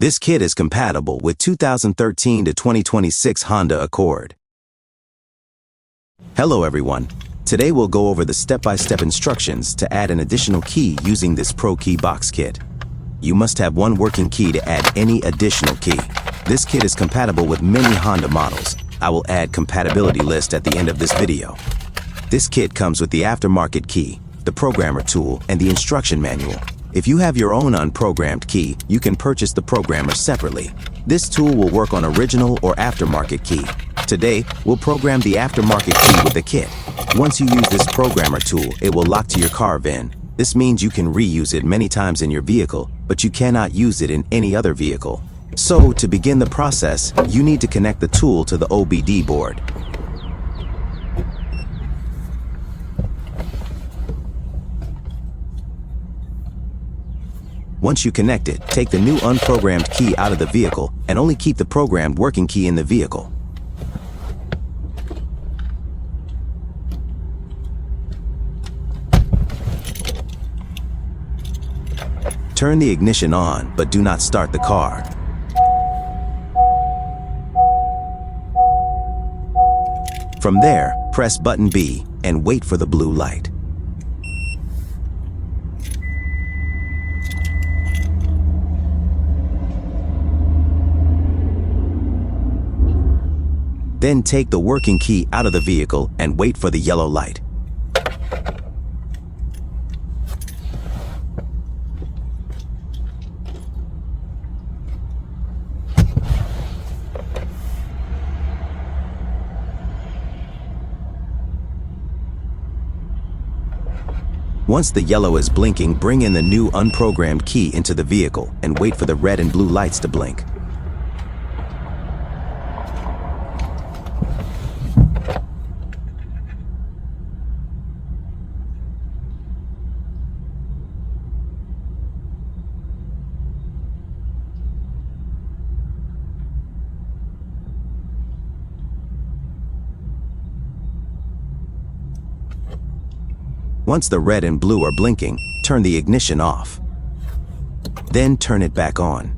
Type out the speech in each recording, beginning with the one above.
This kit is compatible with 2013 to 2026 Honda Accord. Hello everyone. Today we'll go over the step-by-step instructions to add an additional key using this ProKeyBox kit. You must have one working key to add any additional key. This kit is compatible with many Honda models. I will add compatibility list at the end of this video. This kit comes with the aftermarket key, the programmer tool, and the instruction manual. If you have your own unprogrammed key, you can purchase the programmer separately. This tool will work on original or aftermarket key. Today, we'll program the aftermarket key with the kit. Once you use this programmer tool, it will lock to your car VIN. This means you can reuse it many times in your vehicle, but you cannot use it in any other vehicle. So, to begin the process, you need to connect the tool to the OBD board. Once you connect it, take the new unprogrammed key out of the vehicle and only keep the programmed working key in the vehicle. Turn the ignition on, but do not start the car. From there, press button B and wait for the blue light. Then take the working key out of the vehicle and wait for the yellow light. Once the yellow is blinking, bring in the new unprogrammed key into the vehicle and wait for the red and blue lights to blink. Once the red and blue are blinking, turn the ignition off. Then turn it back on.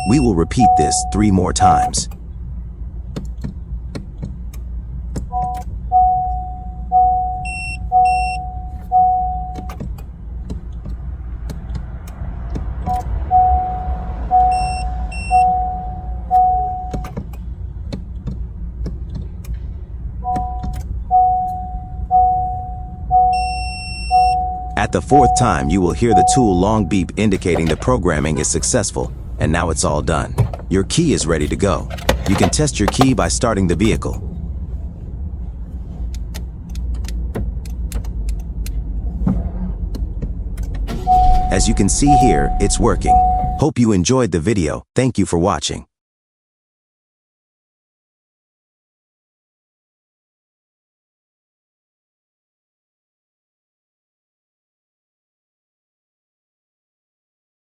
We will repeat this 3 more times. At the 4th time, you will hear the tool long beep indicating the programming is successful, and now it's all done. Your key is ready to go. You can test your key by starting the vehicle. As you can see here, it's working. Hope you enjoyed the video. Thank you for watching.